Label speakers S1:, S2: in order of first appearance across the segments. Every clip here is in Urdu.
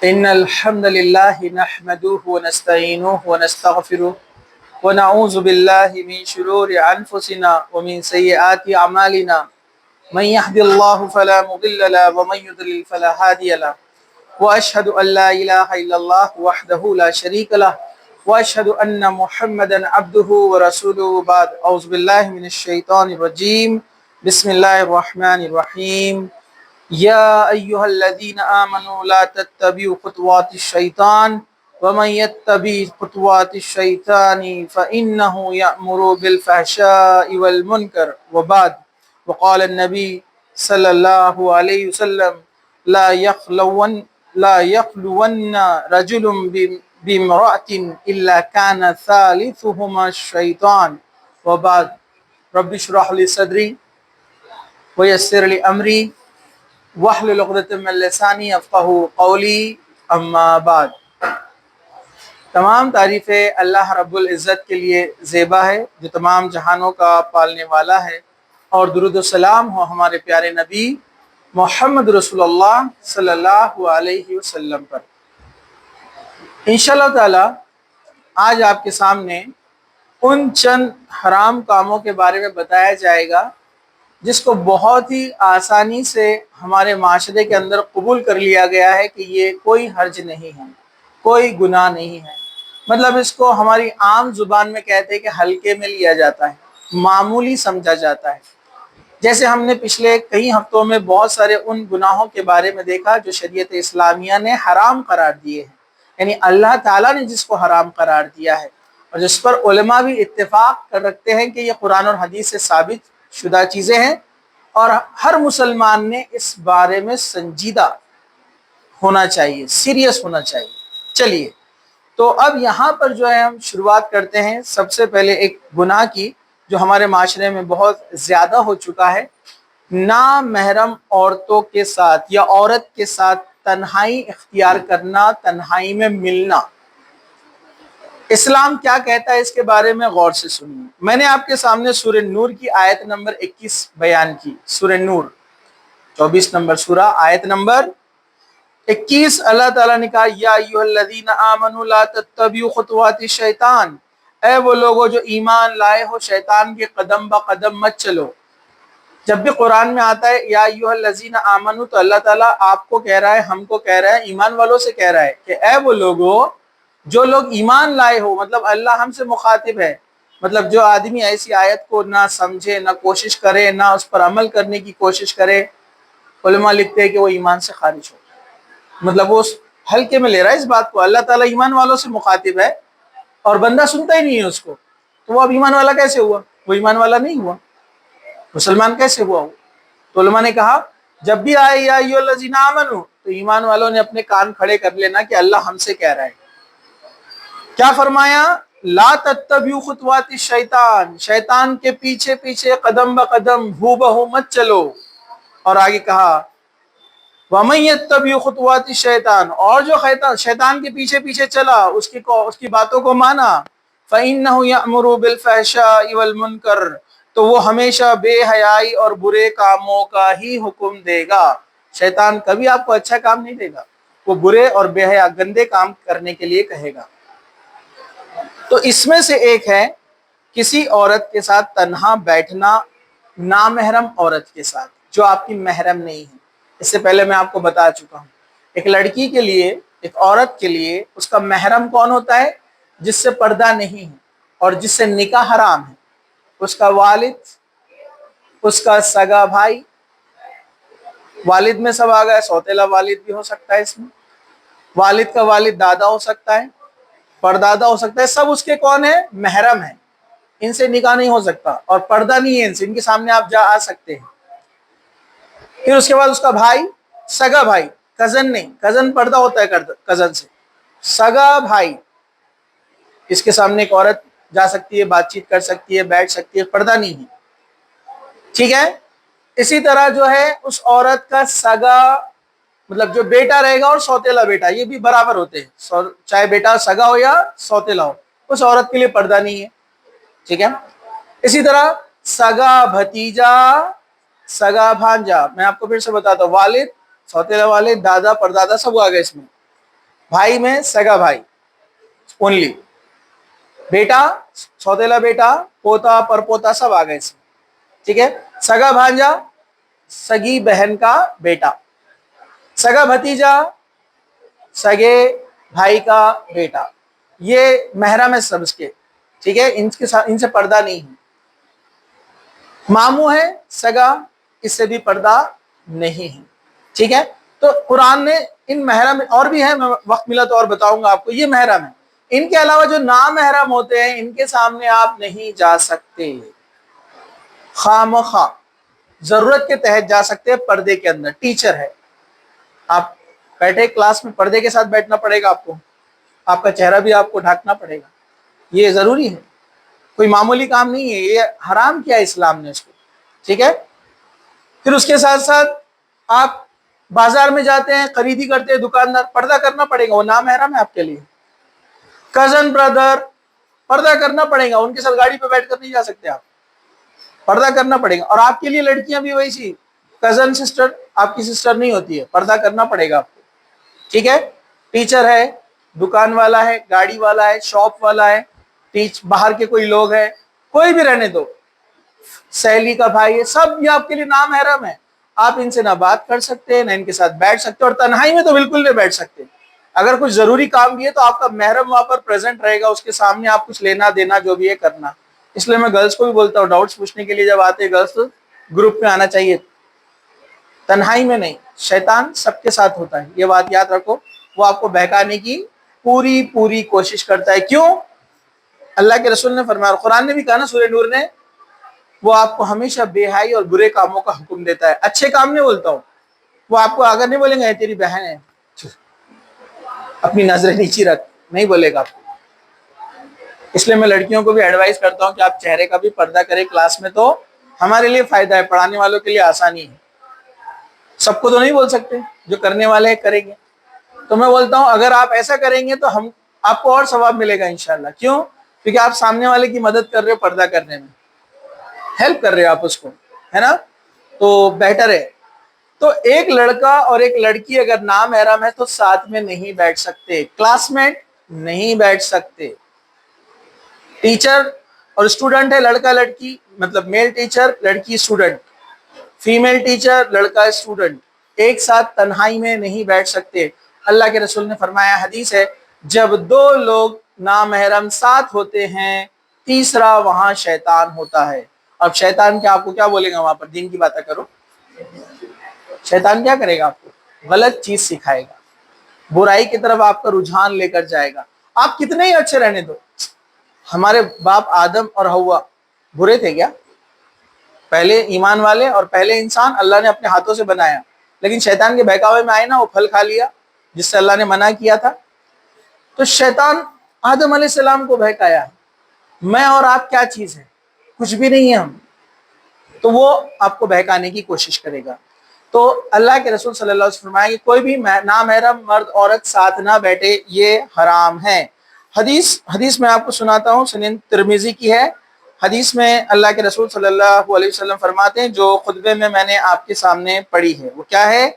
S1: إن الحمد لله نحمده ونستعينه ونستغفره ونعوذ بالله من شرور أنفسنا ومن سيئات أعمالنا من يهد الله فلا مضل له ومن يضلل فلا هادي له وأشهد أن لا إله إلا الله وحده لا شريك له وأشهد أن محمدا عبده ورسوله بعد أعوذ بالله من الشيطان الرجيم بسم الله الرحمن الرحيم يا أيها الذين آمنوا لا تتبعوا خطوات الشيطان ومن يتبع خطوات الشيطان فإنه يأمر بالفحشاء والمنكر وبعد وقال النبي صلى الله عليه وسلم لا يخلون رجل بامرأة إلا كان ثالثهما الشيطان وبعد رب اشرح لي صدري ويسر لي أمري واحلل عقدۃ من لسانی یفقہوا قولی اما بعد۔ تمام تعریفیں اللہ رب العزت کے لیے زیبا ہے جو تمام جہانوں کا پالنے والا ہے، اور درود و سلام ہو ہمارے پیارے نبی محمد رسول اللہ صلی اللہ علیہ وسلم پر۔ انشاءاللہ تعالی آج آپ کے سامنے ان چند حرام کاموں کے بارے میں بتایا جائے گا جس کو بہت ہی آسانی سے ہمارے معاشرے کے اندر قبول کر لیا گیا ہے کہ یہ کوئی حرج نہیں ہے، کوئی گناہ نہیں ہے۔ مطلب اس کو ہماری عام زبان میں کہتے ہیں کہ ہلکے میں لیا جاتا ہے، معمولی سمجھا جاتا ہے۔ جیسے ہم نے پچھلے کئی ہفتوں میں بہت سارے ان گناہوں کے بارے میں دیکھا جو شریعت اسلامیہ نے حرام قرار دیے ہیں، یعنی اللہ تعالیٰ نے جس کو حرام قرار دیا ہے، اور جس پر علماء بھی اتفاق کر رکھتے ہیں کہ یہ قرآن اور حدیث سے ثابت شدہ چیزیں ہیں، اور ہر مسلمان نے اس بارے میں سنجیدہ ہونا چاہیے، سیریس ہونا چاہیے۔ چلیے تو اب یہاں پر جو ہے ہم شروعات کرتے ہیں سب سے پہلے ایک گناہ کی جو ہمارے معاشرے میں بہت زیادہ ہو چکا ہے، نامحرم عورتوں کے ساتھ یا عورت کے ساتھ تنہائی اختیار کرنا، تنہائی میں ملنا۔ اسلام کیا کہتا ہے اس کے بارے میں غور سے سنیے۔ میں نے آپ کے سامنے سورہ نور کی آیت نمبر 21 بیان کی۔ سورہ نور 24 نمبر سورہ، آیت نمبر 21، اللہ تعالیٰ نے کہا یا ایھا الذین آمنوا لا تتبعوا خطوات الشیطان، اے وہ لوگوں جو ایمان لائے ہو، شیطان کے قدم با قدم مت چلو۔ جب بھی قرآن میں آتا ہے یا ایھا الذین آمنوا تو اللہ تعالیٰ آپ کو کہہ رہا ہے، ہم کو کہہ رہا ہے، ایمان والوں سے کہہ رہا ہے کہ اے وہ لوگوں جو لوگ ایمان لائے ہو۔ مطلب اللہ ہم سے مخاطب ہے۔ مطلب جو آدمی ایسی آیت کو نہ سمجھے، نہ کوشش کرے، نہ اس پر عمل کرنے کی کوشش کرے، علماء لکھتے ہیں کہ وہ ایمان سے خارج ہو۔ مطلب وہ ہلکے میں لے رہا ہے اس بات کو۔ اللہ تعالیٰ ایمان والوں سے مخاطب ہے اور بندہ سنتا ہی نہیں ہے اس کو، تو وہ اب ایمان والا کیسے ہوا؟ وہ ایمان والا نہیں ہوا، مسلمان کیسے ہوا وہ؟ تو علماء نے کہا جب بھی آئے یا ایھا الذین آمنوا تو ایمان والوں نے اپنے کان کھڑے کر لینا کہ اللہ ہم سے کہہ رہا ہے۔ کیا فرمایا؟ لا تتبعوا خطوات الشیطان، شیطان کے پیچھے پیچھے قدم با قدم ہو بہو مت چلو۔ اور آگے کہا وَمَن يَتَّبِعْ خُطُوَاتِ الشَّيْطَانِ، اور جو شیطان کے پیچھے پیچھے چلا، اس کی باتوں کو مانا، فَإِنَّهُ يَأْمُرُ بِالْفَحْشَاءِ وَالْمُنكَرِ، تو وہ ہمیشہ بے حیائی اور برے کاموں کا ہی حکم دے گا۔ شیطان کبھی آپ کو اچھا کام نہیں دے گا، وہ برے اور بے حیا گندے کام کرنے کے لیے کہے گا۔ تو اس میں سے ایک ہے کسی عورت کے ساتھ تنہا بیٹھنا، نامحرم عورت کے ساتھ جو آپ کی محرم نہیں ہے۔ اس سے پہلے میں آپ کو بتا چکا ہوں، ایک لڑکی کے لیے، ایک عورت کے لیے اس کا محرم کون ہوتا ہے؟ جس سے پردہ نہیں ہے اور جس سے نکاح حرام ہے۔ اس کا والد، اس کا سگا بھائی، والد میں سب آ گئے، سوتیلا والد بھی ہو سکتا ہے اس میں، والد کا والد دادا ہو سکتا ہے، پردادا ہو سکتا ہے، سب اس کے کون ہیں؟ محرم ہیں۔ ان سے نکاح نہیں ہو سکتا اور پردہ نہیں ہے ان سے، ان کے سامنے آپ جا آ سکتے ہیں۔ پھر اس کے بعد اس کا بھائی، سگا بھائی، کزن نہیں، کزن پردہ ہوتا ہے کزن سے، سگا بھائی، اس کے سامنے ایک عورت جا سکتی ہے، بات چیت کر سکتی ہے، بیٹھ سکتی ہے، پردہ نہیں ہے، ٹھیک ہے۔ اسی طرح جو ہے اس عورت کا سگا، مطلب جو بیٹا رہے گا اور سوتیلا بیٹا، یہ بھی برابر ہوتے ہیں، چاہے بیٹا سگا ہو یا سوتیلا ہو، اس عورت کے لیے پردہ نہیں ہے، ٹھیک ہے۔ اسی طرح سگا بھتیجا، سگا بھانجا، میں آپ کو پھر سے بتاتا ہوں، والد، سوتیلا والد، دادا، پردادا سب آ گئے اس میں۔ بھائی میں سگا بھائی اونلی، بیٹا سوتےلا بیٹا پوتا پر پوتا سب آ گئے اس میں، ٹھیک ہے. سگا بھانجا سگی بہن کا بیٹا، سگا بھتیجا سگے بھائی کا بیٹا، یہ محرم ہے سب اس کے، ٹھیک ہے. ان کے ساتھ ان سے پردہ نہیں ہے. ماموں ہے سگا، اس سے بھی پردہ نہیں ہے، ٹھیک ہے. تو قرآن نے ان محرم اور بھی ہیں، میں وقت ملا تو اور بتاؤں گا آپ کو، یہ محرم ہے. ان کے علاوہ جو نامحرم ہوتے ہیں ان کے سامنے آپ نہیں جا سکتے، خواہ مخواہ ضرورت کے تحت جا سکتے ہیں پردے کے اندر. ٹیچر ہے، آپ بیٹھے کلاس میں پردے کے ساتھ بیٹھنا پڑے گا آپ کو، آپ کا چہرہ بھی آپ کو ڈھانکنا پڑے گا، یہ ضروری ہے، کوئی معمولی کام نہیں ہے، یہ حرام کیا اسلام نے اس کو، ٹھیک ہے. پھر اس کے ساتھ ساتھ آپ بازار میں جاتے ہیں خریدی کرتے ہیں، دکاندار پردہ کرنا پڑے گا، وہ نامحرم ہے آپ کے لیے. کزن بردر پردہ کرنا پڑے گا، ان کے ساتھ گاڑی پہ بیٹھ کر نہیں جا سکتے آپ، پردہ کرنا پڑے گا. اور آپ کے لیے لڑکیاں بھی ویسی، کزن سسٹر آپ کی سسٹر نہیں ہوتی ہے، پردہ کرنا پڑے گا آپ کو، ٹھیک ہے. ٹیچر ہے، دکان والا ہے، گاڑی والا ہے، شاپ والا ہے، باہر کے کوئی لوگ ہیں، کوئی بھی رہنے دو، سہیلی کا بھائی ہے، سب یہ آپ کے لیے نامحرم ہے. آپ ان سے نہ بات کر سکتے نہ ان کے ساتھ بیٹھ سکتے، اور تنہائی میں تو بالکل نہیں بیٹھ سکتے. اگر کچھ ضروری کام بھی ہے تو آپ کا محرم وہاں پر پریزنٹ رہے گا، اس کے سامنے آپ کچھ لینا دینا جو بھی ہے کرنا. اس لیے میں گرلس کو بھی بولتا ہوں ڈاؤٹس پوچھنے کے لیے جب آتے ہیں گرلس گروپ میں آنا چاہیے، تنہائی میں نہیں. شیطان سب کے ساتھ ہوتا ہے، یہ بات یاد رکھو. وہ آپ کو بہکانے کی پوری کوشش کرتا ہے. کیوں؟ اللہ کے رسول نے فرمایا، قرآن نے بھی کہا نا سورہ نور نے، وہ آپ کو ہمیشہ بے حیائی اور برے کاموں کا حکم دیتا ہے، اچھے کام نہیں بولتا ہوں. وہ آپ کو اگر نہیں بولیں گے تیری بہن ہے اپنی نظریں نیچی رکھ، نہیں بولے گا آپ کو. اس لیے میں لڑکیوں کو بھی ایڈوائز کرتا ہوں کہ آپ چہرے کا بھی پردہ کریں کلاس میں، تو ہمارے لیے فائدہ ہے، پڑھانے والوں کے لیے آسانی ہے. سب کو تو نہیں بول سکتے، جو کرنے والے ہیں کریں گے. تو میں بولتا ہوں اگر آپ ایسا کریں گے تو آپ کو اور ثواب ملے گا انشاءاللہ. کیوں؟ کیونکہ آپ سامنے والے کی مدد کر رہے ہو، پردہ کرنے میں ہیلپ کر رہے ہو آپ اس کو، ہے نا، تو بہتر ہے. تو ایک لڑکا اور ایک لڑکی اگر نامحرم ہے تو ساتھ میں نہیں بیٹھ سکتے، کلاس میٹ نہیں بیٹھ سکتے. ٹیچر اور اسٹوڈنٹ ہے، لڑکا لڑکی، مطلب میل ٹیچر لڑکی اسٹوڈنٹ، فیمیل ٹیچر لڑکا اسٹوڈنٹ، ایک ساتھ تنہائی میں نہیں بیٹھ سکتے. اللہ کے رسول نے فرمایا، حدیث ہے، جب دو لوگ نامحرم ساتھ ہوتے ہیں تیسرا وہاں شیطان ہوتا ہے. اب شیطان کیا آپ کو کیا بولے گا وہاں پر؟ دین کی باتیں کرو. شیطان کیا کرے گا؟ آپ کو غلط چیز سکھائے گا، برائی کی طرف آپ کا رجحان لے کر جائے گا. آپ کتنے ہی اچھے رہنے دو، ہمارے باپ آدم اور حوا برے تھے کیا؟ پہلے ایمان والے اور پہلے انسان اللہ نے اپنے ہاتھوں سے بنایا، لیکن شیطان کے بہکاوے میں آئے نا، وہ پھل کھا لیا جس سے اللہ نے منع کیا تھا. تو شیطان آدم علیہ السلام کو بہکایا. میں اور آپ کیا چیز ہے؟ کچھ بھی نہیں ہے ہم. تو وہ آپ کو بہکانے کی کوشش کرے گا. تو اللہ کے رسول صلی اللہ علیہ وسلم فرمایا کہ کوئی بھی نامحرم مرد عورت ساتھ نہ بیٹھے، یہ حرام ہے. حدیث میں آپ کو سناتا ہوں، سنن ترمذی کی ہے. حدیث میں اللہ کے رسول صلی اللہ علیہ وسلم فرماتے ہیں، جو خطبے میں نے آپ کے سامنے پڑھی ہے، وہ کیا ہے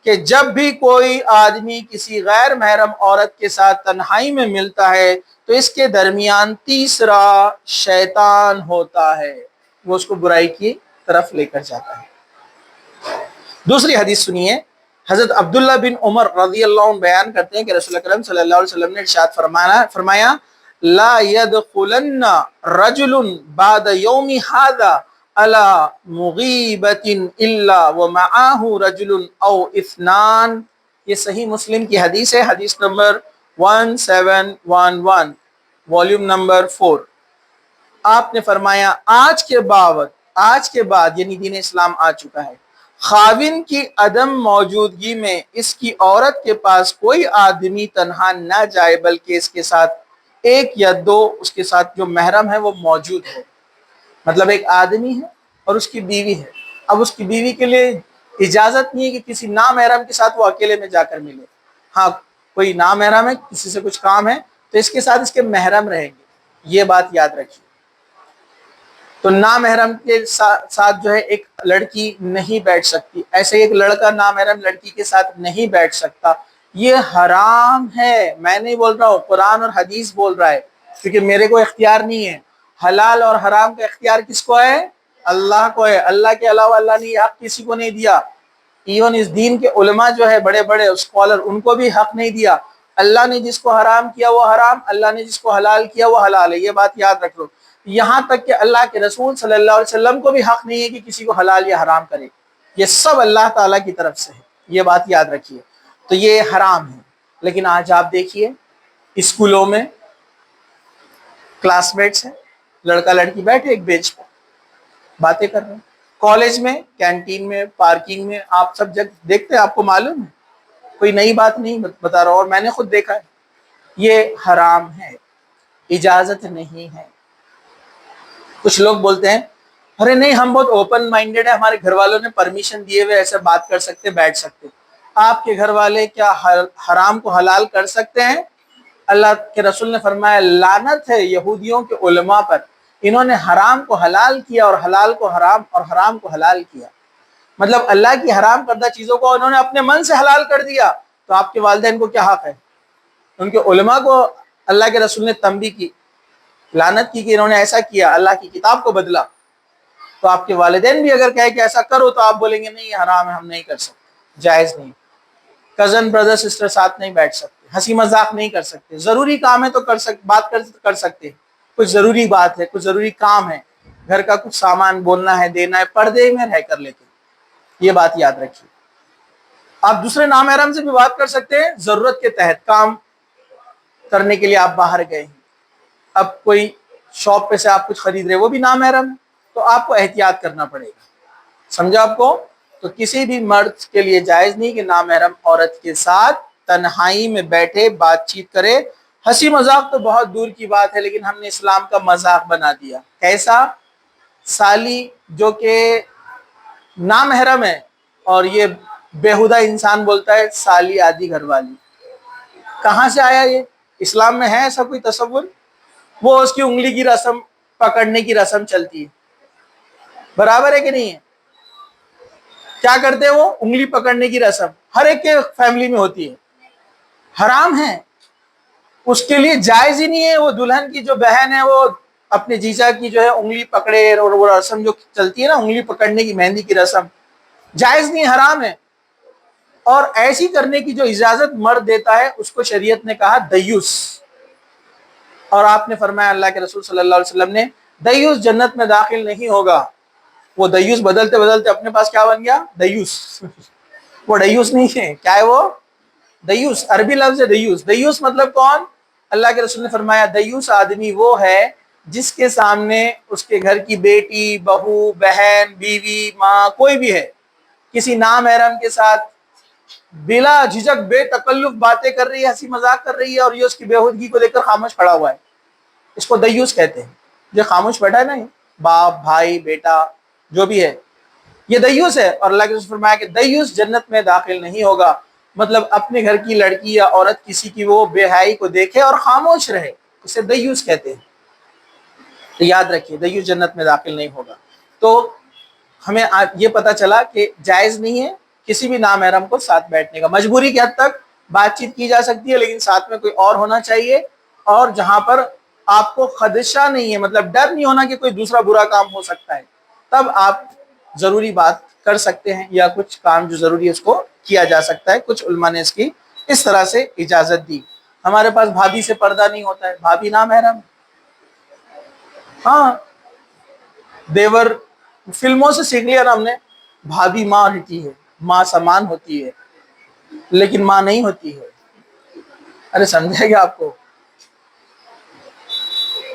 S1: کہ جب بھی کوئی آدمی کسی غیر محرم عورت کے ساتھ تنہائی میں ملتا ہے تو اس کے درمیان تیسرا شیطان ہوتا ہے، وہ اس کو برائی کی طرف لے کر جاتا ہے. دوسری حدیث سنیے، حضرت عبداللہ بن عمر رضی اللہ عنہ بیان کرتے ہیں کہ رسول اکرم صلی اللہ علیہ وسلم نے ارشاد فرمایا، لا يدخلن رجل بعد يوم هذا على مغیبة الا ومعه رجل او اثنان. یہ صحیح مسلم کی حدیث ہے، حدیث نمبر 1711، والیوم نمبر 4. آپ نے فرمایا آج کے بعد یعنی دین اسلام آ چکا ہے، خاوند کی عدم موجودگی میں اس کی عورت کے پاس کوئی آدمی تنہا نہ جائے، بلکہ اس کے ساتھ ایک یا دو اس کے ساتھ جو محرم ہے وہ موجود ہو. مطلب ایک آدمی ہے اور اس کی بیوی ہے، اب اس کی بیوی کے لیے اجازت نہیں ہے کہ کسی نامحرم کے ساتھ وہ اکیلے میں جا کر ملے. ہاں کوئی نامحرم ہے، کسی سے کچھ کام ہے تو اس کے ساتھ اس کے محرم رہیں گے، یہ بات یاد رکھیے. تو نامحرم کے ساتھ جو ہے ایک لڑکی نہیں بیٹھ سکتی، ایسے ایک لڑکا نامحرم لڑکی کے ساتھ نہیں بیٹھ سکتا. یہ حرام ہے. میں نہیں بول رہا ہوں، قرآن اور حدیث بول رہا ہے، کیونکہ میرے کو اختیار نہیں ہے. حلال اور حرام کا اختیار کس کو ہے؟ اللہ کو ہے. اللہ کے علاوہ اللہ نے یہ حق کسی کو نہیں دیا. ایون اس دین کے علماء جو ہے بڑے بڑے اسکالر، ان کو بھی حق نہیں دیا. اللہ نے جس کو حرام کیا وہ حرام، اللہ نے جس کو حلال کیا وہ حلال ہے. یہ بات یاد رکھ لو. یہاں تک کہ اللہ کے رسول صلی اللہ علیہ وسلم کو بھی حق نہیں ہے کہ کسی کو حلال یا حرام کرے. یہ سب اللہ تعالیٰ کی طرف سے ہے. یہ بات یاد رکھیے. تو یہ حرام ہے. لیکن آج آپ دیکھیے اسکولوں میں کلاس میٹس ہیں، لڑکا لڑکی بیٹھے ایک بینچ پر باتیں کر رہے ہیں. کالج میں کینٹین میں پارکنگ میں آپ سب جگہ دیکھتے ہیں، آپ کو معلوم ہے، کوئی نئی بات نہیں بتا رہا، اور میں نے خود دیکھا ہے. یہ حرام ہے، اجازت نہیں ہے. کچھ لوگ بولتے ہیں ارے نہیں ہم بہت اوپن مائنڈیڈ ہے، ہمارے گھر والوں نے پرمیشن دیے ہوئے ایسے بات کر سکتے بیٹھ سکتے. آپ کے گھر والے کیا حرام کو حلال کر سکتے ہیں؟ اللہ کے رسول نے فرمایا لعنت ہے یہودیوں کے علماء پر، انہوں نے حرام کو حلال کیا اور حلال کو حرام اور حرام کو حلال کیا. مطلب اللہ کی حرام کردہ چیزوں کو انہوں نے اپنے من سے حلال کر دیا. تو آپ کے والدین کو کیا حق ہے؟ ان کے علماء کو اللہ کے رسول نے تنبیہ کی، لعنت کی کہ انہوں نے ایسا کیا، اللہ کی کتاب کو بدلا. تو آپ کے والدین بھی اگر کہے کہ ایسا کرو تو آپ بولیں گے نہیں یہ حرام ہے، ہم نہیں کر سکتے، جائز نہیں. کزن بردر سسٹر ساتھ نہیں بیٹھ سکتے، ہنسی مذاق نہیں کر سکتے. ضروری کام ہے تو بات کر سکتے، کچھ ضروری بات ہے، کچھ ضروری کام ہے، گھر کا کچھ سامان بولنا ہے دینا ہے، پردے میں رہ کر لیتے. یہ بات یاد رکھیے. آپ دوسرے نامحرم سے بھی بات کر سکتے ہیں، ضرورت کے تحت کام کرنے کے لیے آپ باہر گئے ہیں، اب کوئی شاپ پہ سے آپ کچھ خرید رہے وہ بھی نامحرم ہے، تو آپ کو احتیاط کرنا پڑے گا. سمجھا آپ کو؟ تو کسی بھی مرد کے لیے جائز نہیں کہ نامحرم عورت کے ساتھ تنہائی میں بیٹھے بات چیت کرے. ہنسی مذاق تو بہت دور کی بات ہے، لیکن ہم نے اسلام کا مذاق بنا دیا. کیسا؟ سالی جو کہ نامحرم ہے اور یہ بےہودہ انسان بولتا ہے سالی آدھی گھر والی. کہاں سے آیا یہ؟ اسلام میں ہے ایسا کوئی تصور؟ وہ اس کی انگلی کی رسم پکڑنے کی رسم چلتی ہے، برابر ہے کہ نہیں ہے؟ کیا کرتے ہیں وہ؟ انگلی پکڑنے کی رسم ہر ایک کے فیملی میں ہوتی ہے، حرام ہے. اس کے لیے جائز ہی نہیں ہے. وہ دلہن کی جو بہن ہے وہ اپنے جیجا کی جو ہے انگلی پکڑے، اور وہ رسم جو چلتی ہے نا انگلی پکڑنے کی، مہندی کی رسم، جائز نہیں، حرام ہے. اور ایسی کرنے کی جو اجازت مرد دیتا ہے اس کو شریعت نے کہا دیوس. اور آپ نے فرمایا اللہ کے رسول صلی اللہ علیہ وسلم نے دیوس جنت میں داخل نہیں ہوگا. وہ دیوس بدلتے بدلتے اپنے پاس کیا بن گیا؟ دیوس. وہ دیوس نہیں ہے. کیا ہے وہ؟ دیوس. عربی لفظ ہے دیوس. دیوس مطلب کون؟ اللہ کے رسول نے فرمایا دیوس آدمی وہ ہے جس کے سامنے اس کے گھر کی بیٹی، بہو، بہن، بیوی، ماں، کوئی بھی ہے، کسی نامحرم کے ساتھ بلا جھجک بے تکلف باتیں کر رہی ہے، ہنسی مذاق کر رہی ہے، اور یہ اس کی بےہودگی کو دیکھ کر خاموش کھڑا ہوا ہے. اس کو دیوس کہتے ہیں. جو خاموش بیٹھا ہے نا، باپ، بھائی، بیٹا جو بھی ہے، یہ دیوس ہے. اور اللہ کے رسول فرمایا کہ دیوس جنت میں داخل نہیں ہوگا. مطلب اپنے گھر کی لڑکی یا عورت کسی کی وہ بے حیائی کو دیکھے اور خاموش رہے، اسے دیوس کہتے ہیں. تو یاد رکھیے دیوس جنت میں داخل نہیں ہوگا. تو ہمیں یہ پتہ چلا کہ جائز نہیں ہے کسی بھی نامحرم کو ساتھ بیٹھنے کا. مجبوری کی حد تک بات چیت کی جا سکتی ہے، لیکن ساتھ میں کوئی اور ہونا چاہیے، اور جہاں پر آپ کو خدشہ نہیں ہے، مطلب ڈر نہیں ہونا کہ کوئی دوسرا برا کام ہو سکتا ہے، تب آپ ضروری بات کر سکتے ہیں، یا کچھ کام جو ضروری ہے اس کو کیا جا سکتا ہے. کچھ علماء نے اس کی اس طرح سے اجازت دی. ہمارے پاس بھابھی سے پردہ نہیں ہوتا ہے، بھابھی نامحرم. ہاں دیور فلموں سے سیکھ لیا نا ہم نے. بھابھی ماں ہوتی ہے، ماں سمان ہوتی ہے، لیکن ماں نہیں ہوتی ہے. ارے سمجھے گا آپ کو؟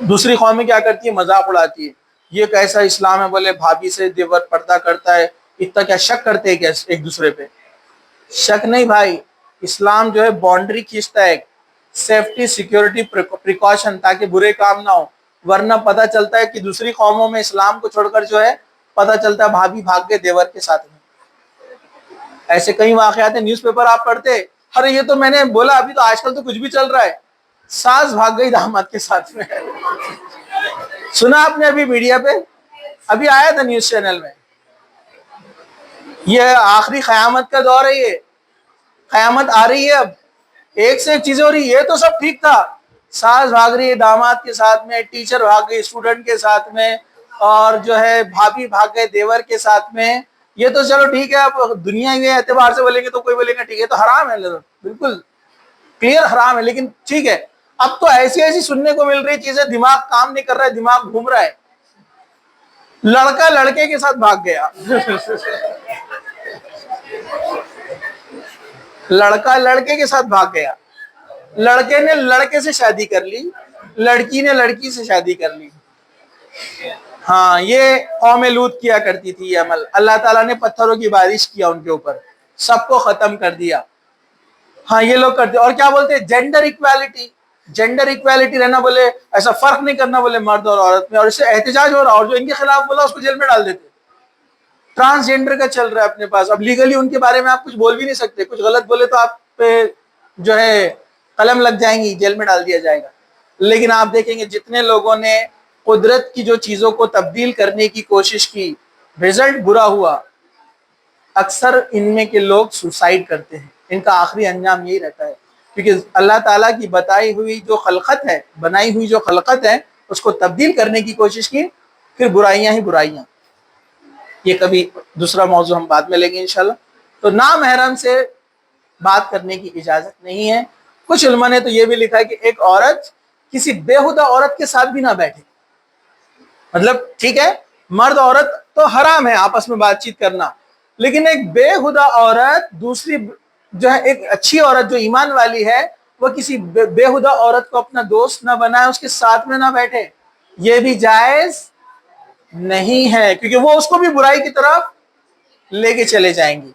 S1: دوسری قومیں کیا کرتی ہے؟ مذاق اڑاتی ہے. یہ کیسا اسلام ہے بولے بھابھی سے دیور پردہ کرتا ہے؟ اتنا کیا شک کرتے ہیں کیا ایک دوسرے پہ؟ شک نہیں بھائی، اسلام جو ہے باؤنڈری کھینچتا ہے، سیفٹی سیکیورٹی پریکاشن، تاکہ برے کام نہ ہو. ورنہ پتہ چلتا ہے کہ دوسری قوموں میں اسلام کو چھوڑ کر جو ہے پتہ چلتا ہے بھابھی بھاگ گئے دیور کے ساتھ میں. ایسے کئی واقعات ہیں، نیوز پیپر آپ پڑھتے، ارے یہ تو میں نے بولا ابھی تو آج کل تو کچھ بھی چل رہا ہے، ساس بھاگ گئی داماد کے ساتھ میں. سنا آپ نے ابھی میڈیا پہ ابھی آیا تھا نیوز چینل میں. یہ آخری قیامت کا دور ہے، یہ قیامت آ رہی ہے اب. ایک سے ایک چیزیں ہو رہی. یہ تو سب ٹھیک تھا, ساس بھاگ رہی ہے داماد کے ساتھ میں, ٹیچر بھاگ گئی اسٹوڈنٹ کے ساتھ میں, اور جو ہے بھابھی بھاگ گئے دیور کے ساتھ میں. یہ تو چلو ٹھیک ہے, اب دنیا کے اعتبار سے بولیں گے تو کوئی بولے گا ٹھیک ہے, تو حرام ہے, بالکل کلیئر حرام ہے. لیکن ٹھیک ہے, اب تو ایسی ایسی سننے کو مل رہی چیزیں, دماغ کام نہیں کر رہا ہے, دماغ گھوم رہا ہے. لڑکا لڑکے کے ساتھ بھاگ گیا, لڑکا لڑکے کے ساتھ بھاگ گیا, لڑکے نے لڑکے سے شادی کر لی, لڑکی نے لڑکی سے شادی کر لی. ہاں, یہ قوم لوط کیا کرتی تھی یہ عمل. اللہ تعالیٰ نے پتھروں کی بارش کیا ان کے اوپر, سب کو ختم کر دیا. ہاں, یہ لوگ کرتے. اور کیا بولتے ہیں, جینڈر ایکویلٹی. جینڈر ایکویلٹی رہنا, بولے ایسا فرق نہیں کرنا بولے مرد اور عورت میں, اور اس سے احتجاج ہو رہا, اور جو ان کے خلاف بولا اس کو جیل میں ڈال دیتے. ٹرانسجینڈر کا چل رہا ہے اپنے پاس, اب لیگلی ان کے بارے میں آپ کچھ بول بھی نہیں سکتے, کچھ غلط بولے تو آپ پہ جو ہے قلم لگ جائیں گی, جیل میں ڈال دیا جائے گا. لیکن آپ دیکھیں گے جتنے لوگوں نے قدرت کی جو چیزوں کو تبدیل کرنے کی کوشش کی, رزلٹ برا ہوا. اکثر ان میں کے لوگ سوسائڈ کرتے ہیں, ان کا آخری انجام یہی رہتا ہے, کیونکہ اللہ تعالیٰ کی بتائی ہوئی جو خلقت ہے, بنائی ہوئی جو خلقت ہے, اس کو تبدیل کرنے کی کوشش کی, پھر برائیاں ہی برائیاں. یہ کبھی دوسرا موضوع ہم بعد میں لیں گے انشاءاللہ. تو نامحرم سے بات کرنے کی اجازت نہیں ہے. کچھ علماء نے تو یہ بھی لکھا ہے کہ ایک عورت کسی بےہودہ عورت کے ساتھ بھی نہ بیٹھے. مطلب ٹھیک ہے, مرد عورت تو حرام ہے آپس میں بات چیت کرنا, لیکن ایک بےہودہ عورت دوسری جو ہے, ایک اچھی عورت جو ایمان والی ہے, وہ کسی بےہودہ عورت کو اپنا دوست نہ بنائے, اس کے ساتھ میں نہ بیٹھے. یہ بھی جائز نہیں ہے, کیونکہ وہ اس کو بھی برائی کی طرف لے کے چلے جائیں گی.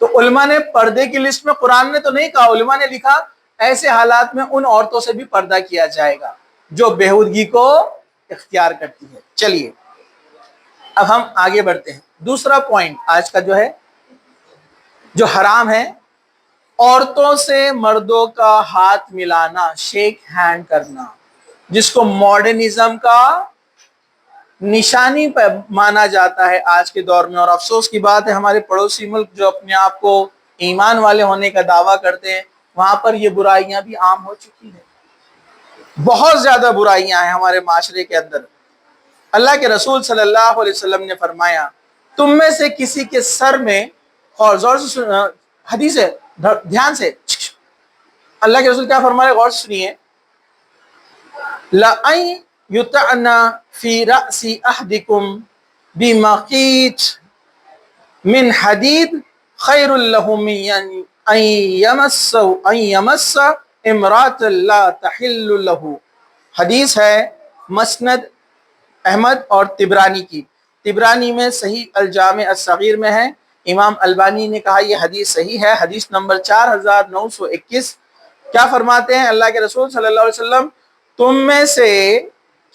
S1: تو علماء نے پردے کی لسٹ میں, قرآن نے تو نہیں کہا, علماء نے لکھا ایسے حالات میں ان عورتوں سے بھی پردہ کیا جائے گا جو بےہودگی کو اختیار کرتی ہے. چلیے اب ہم آگے بڑھتے ہیں. دوسرا پوائنٹ آج کا جو ہے, جو حرام ہے, عورتوں سے مردوں کا ہاتھ ملانا, شیک ہینڈ کرنا, جس کو ماڈرنزم کا نشانی پہ مانا جاتا ہے آج کے دور میں. اور افسوس کی بات ہے, ہمارے پڑوسی ملک جو اپنے آپ کو ایمان والے ہونے کا دعویٰ کرتے ہیں, وہاں پر یہ برائیاں بھی عام ہو چکی ہیں. بہت زیادہ برائیاں ہیں ہمارے معاشرے کے اندر. اللہ کے رسول صلی اللہ علیہ وسلم نے فرمایا, تم میں سے کسی کے سر میں, اور زور سے حدیث ہے, دھیان سے, اللہ کے رسول کیا فرمایا, غور سے سنیے. لَأَن يُطَعْنَ فِي رَأْسِ أَحْدِكُمْ بِمَقِيطٍ مِّنْ حَدِيدٍ خَيْرٌ لَهُ مِنْ أَن يَمَسَّ امرأة لا تحل له. حدیث ہے مسند احمد اور طبرانی کی. طبرانی میں صحیح الجامع الصغیر میں ہے. امام البانی نے کہا یہ حدیث صحیح ہے, حدیث نمبر 4921. کیا فرماتے ہیں اللہ کے رسول صلی اللہ علیہ وسلم, تم میں سے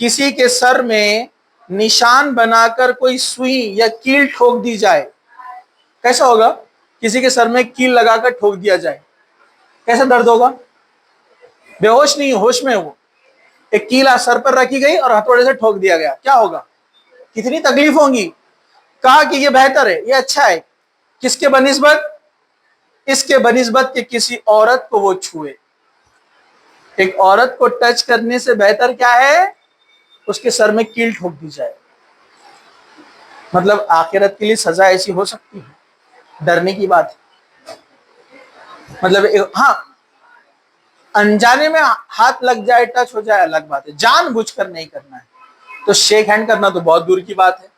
S1: کسی کے سر میں نشان بنا کر کوئی سوئی یا کیل ٹھوک دی جائے. کیسا ہوگا, کسی کے سر میں کیل لگا کر ٹھوک دیا جائے, کیسا درد ہوگا؟ بے ہوش نہیں, ہوش میں, وہ ایک کیلا سر پر رکھی گئی اور ہتھوڑے سے ٹھوک دیا گیا, کیا ہوگا, کتنی تکلیف ہوں گی. کہا کہ یہ بہتر ہے, یہ اچھا ہے. کس کے بنسبت؟ اس کے بنسبت کہ کسی عورت کو وہ چھوئے. ایک عورت کو ٹچ کرنے سے بہتر کیا ہے, اس کے سر میں کیل ٹھوک دی جائے. مطلب آخرت کے لیے سزا ایسی ہو سکتی ہے, ڈرنے کی بات ہے. مطلب ہاں, انجانے میں ہاتھ لگ جائے, ٹچ ہو جائے, الگ بات ہے, جان بوجھ کر نہیں کرنا ہے. تو شیک ہینڈ کرنا تو بہت دور کی بات ہے.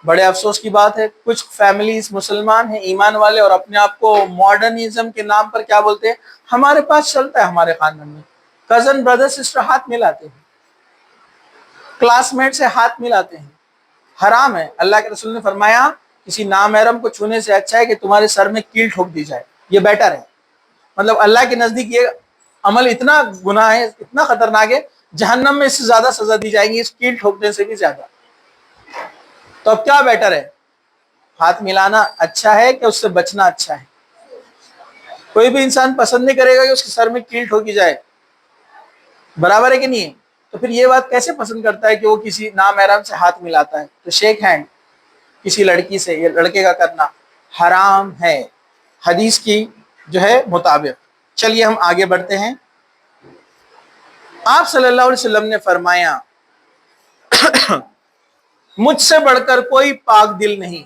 S1: بڑے افسوس کی بات ہے, کچھ فیملیز مسلمان ہیں ایمان والے, اور اپنے آپ کو ماڈرنزم کے نام پر کیا بولتے ہیں, ہمارے پاس چلتا ہے, ہمارے خاندان میں کزن بردر سسٹر ہاتھ ملاتے ہیں, کلاس میٹ سے ہاتھ ملاتے ہیں. حرام ہے. اللہ کے رسول نے فرمایا کسی نامحرم کو چھونے سے اچھا ہے کہ تمہارے سر میں کیل ٹھوک دی جائے, یہ بیٹر ہے. مطلب اللہ کے نزدیک یہ عمل اتنا گناہ ہے, اتنا خطرناک ہے, جہنم میں اس سے زیادہ سزا دی جائے گی اس کیل ٹھوکنے سے بھی زیادہ. تو اب کیا بیٹر ہے, ہاتھ ملانا اچھا ہے کہ اس سے بچنا اچھا ہے؟ کوئی بھی انسان پسند نہیں کرے گا کہ اس کے سر میں کیل ٹھوکی جائے, برابر ہے کہ نہیں ہے؟ تو پھر یہ بات کیسے پسند کرتا ہے کہ وہ کسی نامحرم سے ہاتھ ملاتا ہے؟ تو شیک ہینڈ کسی لڑکی سے یا لڑکے کا کرنا حرام ہے حدیث کی جو ہے مطابق. چلیے ہم آگے بڑھتے ہیں. آپ صلی اللہ علیہ وسلم نے فرمایا مجھ سے بڑھ کر کوئی پاک دل نہیں.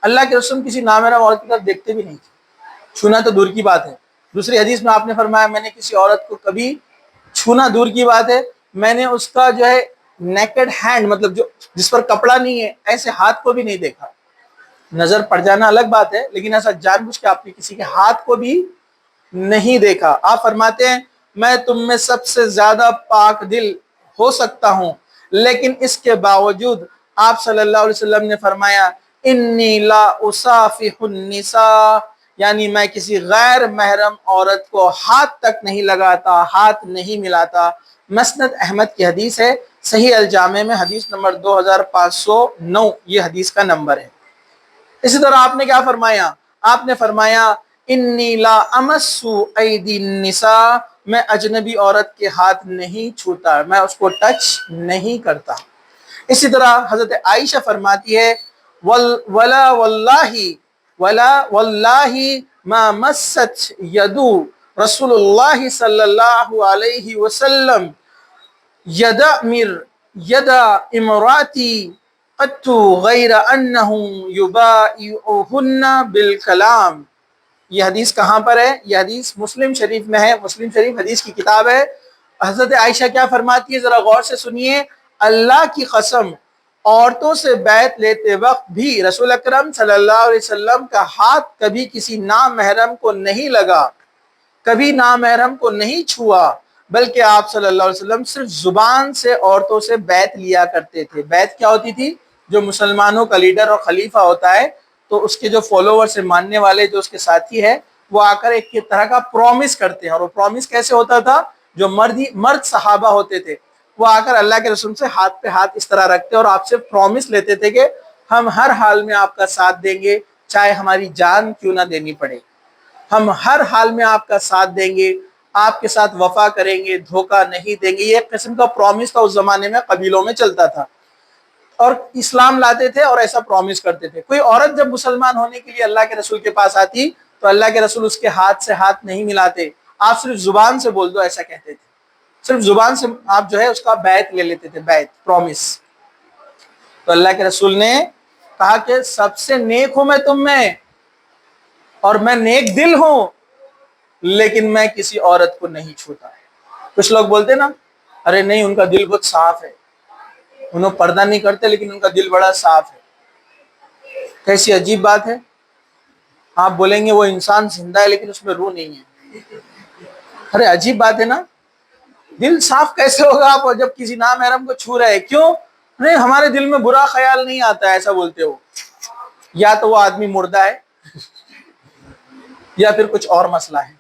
S1: اللہ کے رسول کسی نامحرم عورت کی طرف دیکھتے بھی نہیں تھے, چھونا تو دور کی بات ہے. دوسری حدیث میں آپ نے فرمایا میں نے کسی عورت کو کبھی چھونا دور کی بات ہے, میں نے اس کا جو ہے نیکڈ ہینڈ, مطلب جو جس پر کپڑا نہیں ہے, ایسے ہاتھ کو بھی نہیں دیکھا. نظر پڑ جانا الگ بات ہے, لیکن ایسا جان بوجھ کے آپ نے کسی کے ہاتھ کو بھی نہیں دیکھا. آپ فرماتے ہیں میں تم میں سب سے زیادہ پاک دل ہو سکتا ہوں, لیکن اس کے باوجود آپ صلی اللہ علیہ وسلم نے فرمایا انی لا اصافح النساء, یعنی میں کسی غیر محرم عورت کو ہاتھ تک نہیں لگاتا, ہاتھ نہیں ملاتا. مسند احمد کی حدیث ہے, صحیح الجامع میں حدیث نمبر 2509 یہ حدیث کا نمبر ہے. اسی طرح آپ نے کیا فرمایا, آپ نے فرمایا انی لا امس ایدی النساء, میں اجنبی عورت کے ہاتھ نہیں چھوتا, میں اس کو ٹچ نہیں کرتا. اسی طرح حضرت عائشہ فرماتی ہے ولا واللہ ما مست یدو رسول اللہ صلی اللہ علیہ وسلم ید امراتی قط غیر انہ یبائعہن بالکلام. یہ حدیث کہاں پر ہے؟ یہ حدیث مسلم شریف میں ہے, مسلم شریف حدیث کی کتاب ہے. حضرت عائشہ کیا فرماتی ہے, ذرا غور سے سنیے. اللہ کی قسم عورتوں سے بیعت لیتے وقت بھی رسول اکرم صلی اللہ علیہ وسلم کا ہاتھ کبھی کسی نامحرم کو نہیں لگا, کبھی نامحرم کو نہیں چھوا, بلکہ آپ صلی اللہ علیہ وسلم صرف زبان سے عورتوں سے بیعت لیا کرتے تھے. بیعت کیا ہوتی تھی؟ جو مسلمانوں کا لیڈر اور خلیفہ ہوتا ہے تو اس کے جو فالوور سے ماننے والے جو اس کے ساتھی ہے وہ آ کر ایک طرح کا پرومس کرتے ہیں. اور وہ پرومس کیسے ہوتا تھا؟ جو مرد صحابہ ہوتے تھے وہ آ کر اللہ کے رسول سے ہاتھ پہ ہاتھ اس طرح رکھتے اور آپ سے پرومس لیتے تھے کہ ہم ہر حال میں آپ کا ساتھ دیں گے, چاہے ہماری جان کیوں نہ دینی پڑے, ہم ہر حال میں آپ کا ساتھ دیں گے, آپ کے ساتھ وفا کریں گے, دھوکہ نہیں دیں گے. یہ ایک قسم کا پرومس تھا, اس زمانے میں قبیلوں میں چلتا تھا. اور اسلام لاتے تھے اور ایسا پرومس کرتے تھے. کوئی عورت جب مسلمان ہونے کے لیے اللہ کے رسول کے پاس آتی تو اللہ کے رسول اس کے ہاتھ سے ہاتھ نہیں ملاتے, آپ صرف زبان سے بول دو ایسا کہتے تھے. صرف زبان سے آپ جو ہے اس کا بیعت لے لیتے تھے, بیعت, پرومس. تو اللہ کے رسول نے کہا کہ سب سے نیک ہوں میں تم میں, اور میں نیک دل ہوں, لیکن میں کسی عورت کو نہیں چھوتا. کچھ لوگ بولتے نا ارے نہیں ان کا دل بہت صاف ہے, انہوں پردہ نہیں کرتے لیکن ان کا دل بڑا صاف ہے. کیسی عجیب بات ہے. آپ بولیں گے وہ انسان زندہ ہے لیکن اس میں روح نہیں ہے. ارے عجیب بات ہے نا, دل صاف کیسے ہوگا آپ جب کسی نامحرم کو چھو رہے ہیں؟ کیوں؟ نہیں ہمارے دل میں برا خیال نہیں آتا ہے, ایسا بولتے ہو. یا تو وہ آدمی مردہ ہے یا پھر کچھ اور مسئلہ ہے.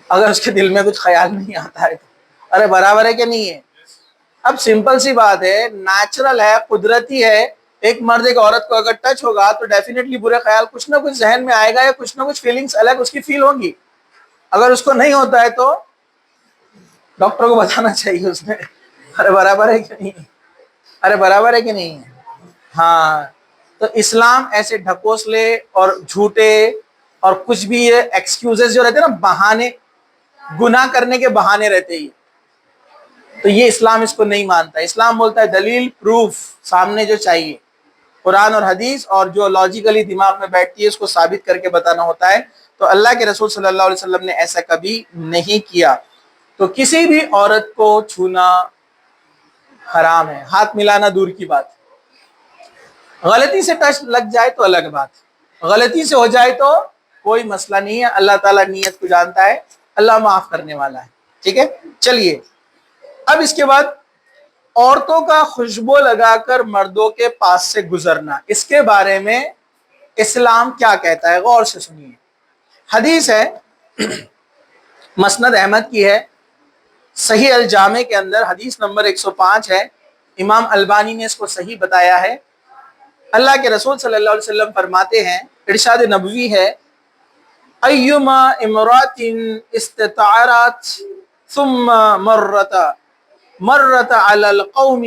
S1: اگر اس کے دل میں کچھ خیال نہیں آتا ہے تو ارے برابر ہے کہ نہیں ہے. اب سمپل سی بات ہے, نیچرل ہے, قدرتی ہے. ایک مرد ایک عورت کو اگر ٹچ ہوگا تو ڈیفینیٹلی برے خیال کچھ نہ کچھ ذہن میں آئے گا, یا کچھ نہ کچھ فیلنگز الگ اس کی فیل ہوگی. اگر اس کو نہیں ہوتا ہے تو ڈاکٹر کو بتانا چاہیے اس نے. ارے برابر ہے کہ نہیں, ارے برابر ہے کہ نہیں ہے. ہاں تو اسلام ایسے ڈھکوسلے اور جھوٹے اور کچھ بھی یہ ایکسکیوزز جو رہتے ہیں نا, بہانے, گناہ کرنے کے بہانے رہتے ہی, تو یہ اسلام اس کو نہیں مانتا. اسلام بولتا ہے دلیل, پروف سامنے جو چاہیے, قرآن اور حدیث, اور جو لاجیکلی دماغ میں بیٹھتی ہے اس کو ثابت کر کے بتانا ہوتا ہے. تو اللہ کے رسول صلی اللہ علیہ وسلم نے ایسا کبھی نہیں کیا. تو کسی بھی عورت کو چھونا حرام ہے, ہاتھ ملانا دور کی بات. غلطی سے ٹچ لگ جائے تو الگ بات, غلطی سے ہو جائے تو کوئی مسئلہ نہیں ہے. اللہ تعالیٰ نیت کو جانتا ہے, اللہ معاف کرنے والا ہے. ٹھیک ہے, چلیے اب اس کے بعد عورتوں کا خوشبو لگا کر مردوں کے پاس سے گزرنا, اس کے بارے میں اسلام کیا کہتا ہے؟ غور سے سنیے. حدیث ہے, مسند احمد کی ہے, صحیح الجامع کے اندر حدیث نمبر 105 ہے. امام البانی نے اس کو صحیح بتایا ہے. اللہ کے رسول صلی اللہ علیہ وسلم فرماتے ہیں, ارشاد نبوی ہے, ایما امرات استطارت ثم مرت علی القوم